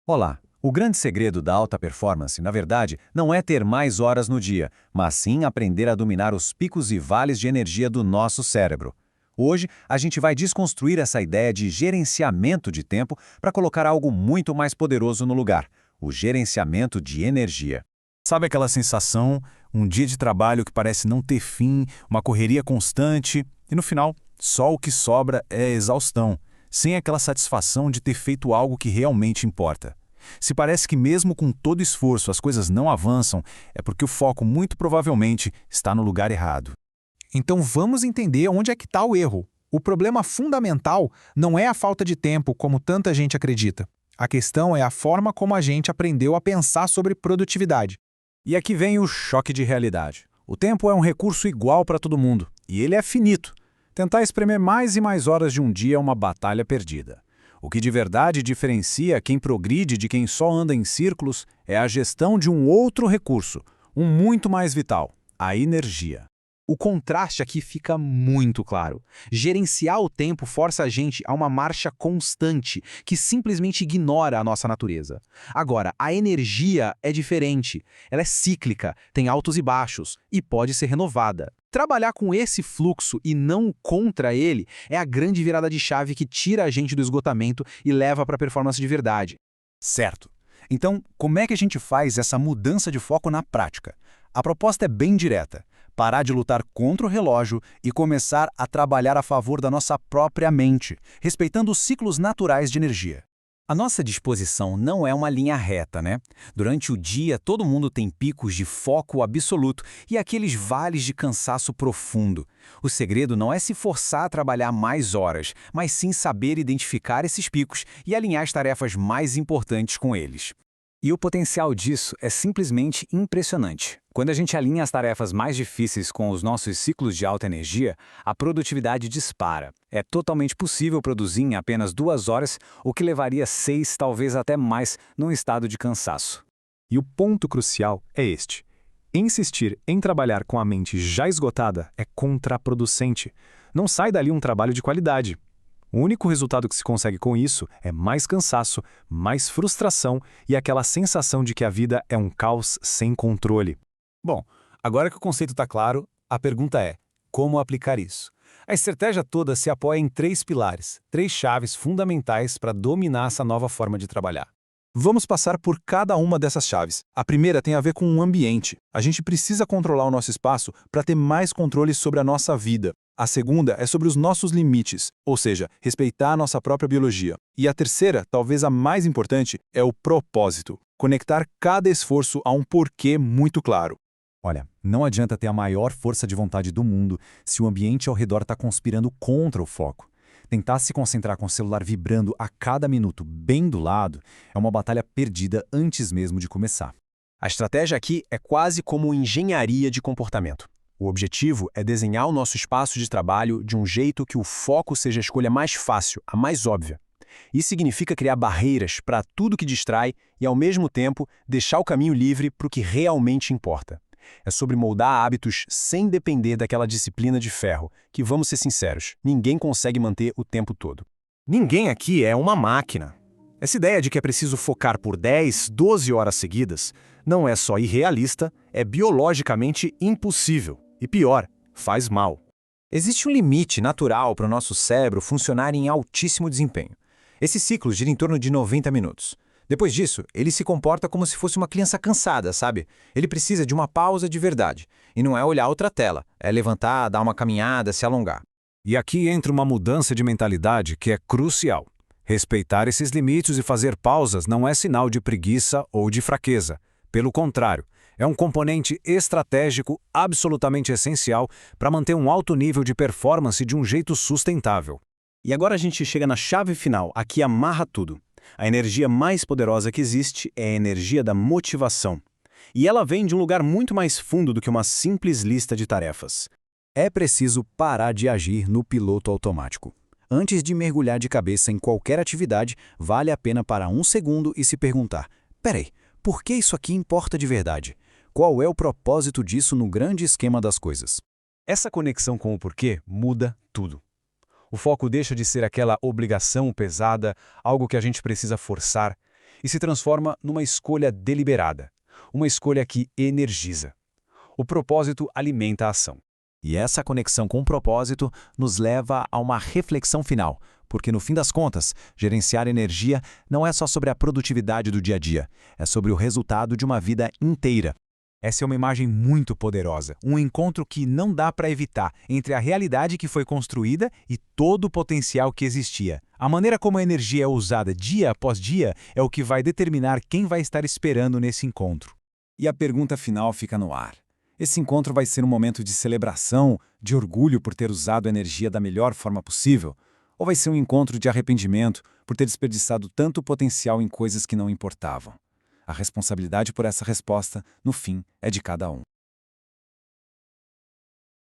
Olá! O grande segredo da alta performance, na verdade, não é ter mais horas no dia, mas sim aprender a dominar os picos e vales de energia do nosso cérebro. Hoje, a gente vai desconstruir essa ideia de gerenciamento de tempo para colocar algo muito mais poderoso no lugar: o gerenciamento de energia. Sabe aquela sensação, um dia de trabalho que parece não ter fim, uma correria constante, e no final, só o que sobra é exaustão, sem aquela satisfação de ter feito algo que realmente importa. Se parece que mesmo com todo esforço as coisas não avançam, é porque o foco muito provavelmente está no lugar errado. Então vamos entender onde é que está o erro. O problema fundamental não é a falta de tempo, como tanta gente acredita. A questão é a forma como a gente aprendeu a pensar sobre produtividade. E aqui vem o choque de realidade. O tempo é um recurso igual para todo mundo, e ele é finito. Tentar espremer mais e mais horas de um dia é uma batalha perdida. O que de verdade diferencia quem progride de quem só anda em círculos é a gestão de um outro recurso, um muito mais vital: a energia. O contraste aqui fica muito claro. Gerenciar o tempo força a gente a uma marcha constante, que simplesmente ignora a nossa natureza. Agora, a energia é diferente. Ela é cíclica, tem altos e baixos, e pode ser renovada. Trabalhar com esse fluxo e não contra ele é a grande virada de chave que tira a gente do esgotamento e leva para a performance de verdade. Certo. Então, como é que a gente faz essa mudança de foco na prática? A proposta é bem direta: parar de lutar contra o relógio e começar a trabalhar a favor da nossa própria mente, respeitando os ciclos naturais de energia. A nossa disposição não é uma linha reta, né? Durante o dia, todo mundo tem picos de foco absoluto e aqueles vales de cansaço profundo. O segredo não é se forçar a trabalhar mais horas, mas sim saber identificar esses picos e alinhar as tarefas mais importantes com eles. E o potencial disso é simplesmente impressionante. Quando a gente alinha as tarefas mais difíceis com os nossos ciclos de alta energia, a produtividade dispara. É totalmente possível produzir em apenas 2 horas, o que levaria 6, talvez até mais, num estado de cansaço. E o ponto crucial é este: insistir em trabalhar com a mente já esgotada é contraproducente. Não sai dali um trabalho de qualidade. O único resultado que se consegue com isso é mais cansaço, mais frustração e aquela sensação de que a vida é um caos sem controle. Bom, agora que o conceito está claro, a pergunta é: como aplicar isso? A estratégia toda se apoia em 3 pilares, 3 chaves fundamentais para dominar essa nova forma de trabalhar. Vamos passar por cada uma dessas chaves. A primeira tem a ver com o ambiente. A gente precisa controlar o nosso espaço para ter mais controle sobre a nossa vida. A segunda é sobre os nossos limites, ou seja, respeitar a nossa própria biologia. E a terceira, talvez a mais importante, é o propósito. Conectar cada esforço a um porquê muito claro. Olha, não adianta ter a maior força de vontade do mundo se o ambiente ao redor está conspirando contra o foco. Tentar se concentrar com o celular vibrando a cada minuto bem do lado é uma batalha perdida antes mesmo de começar. A estratégia aqui é quase como engenharia de comportamento. O objetivo é desenhar o nosso espaço de trabalho de um jeito que o foco seja a escolha mais fácil, a mais óbvia. Isso significa criar barreiras para tudo que distrai e, ao mesmo tempo, deixar o caminho livre para o que realmente importa. É sobre moldar hábitos sem depender daquela disciplina de ferro, que, vamos ser sinceros, ninguém consegue manter o tempo todo. Ninguém aqui é uma máquina. Essa ideia de que é preciso focar por 10, 12 horas seguidas não é só irrealista, é biologicamente impossível. E pior, faz mal. Existe um limite natural para o nosso cérebro funcionar em altíssimo desempenho. Esse ciclo gira em torno de 90 minutos. Depois disso, ele se comporta como se fosse uma criança cansada, sabe? Ele precisa de uma pausa de verdade. E não é olhar outra tela, é levantar, dar uma caminhada, se alongar. E aqui entra uma mudança de mentalidade que é crucial. Respeitar esses limites e fazer pausas não é sinal de preguiça ou de fraqueza. Pelo contrário, é um componente estratégico absolutamente essencial para manter um alto nível de performance de um jeito sustentável. E agora a gente chega na chave final, a que amarra tudo. A energia mais poderosa que existe é a energia da motivação. E ela vem de um lugar muito mais fundo do que uma simples lista de tarefas. É preciso parar de agir no piloto automático. Antes de mergulhar de cabeça em qualquer atividade, vale a pena parar um segundo e se perguntar: peraí, por que isso aqui importa de verdade? Qual é o propósito disso no grande esquema das coisas? Essa conexão com o porquê muda tudo. O foco deixa de ser aquela obrigação pesada, algo que a gente precisa forçar, e se transforma numa escolha deliberada, uma escolha que energiza. O propósito alimenta a ação. E essa conexão com o propósito nos leva a uma reflexão final, porque no fim das contas, gerenciar energia não é só sobre a produtividade do dia a dia, é sobre o resultado de uma vida inteira. Essa é uma imagem muito poderosa, um encontro que não dá para evitar entre a realidade que foi construída e todo o potencial que existia. A maneira como a energia é usada dia após dia é o que vai determinar quem vai estar esperando nesse encontro. E a pergunta final fica no ar. Esse encontro vai ser um momento de celebração, de orgulho por ter usado a energia da melhor forma possível? Ou vai ser um encontro de arrependimento por ter desperdiçado tanto potencial em coisas que não importavam? A responsabilidade por essa resposta, no fim, é de cada um.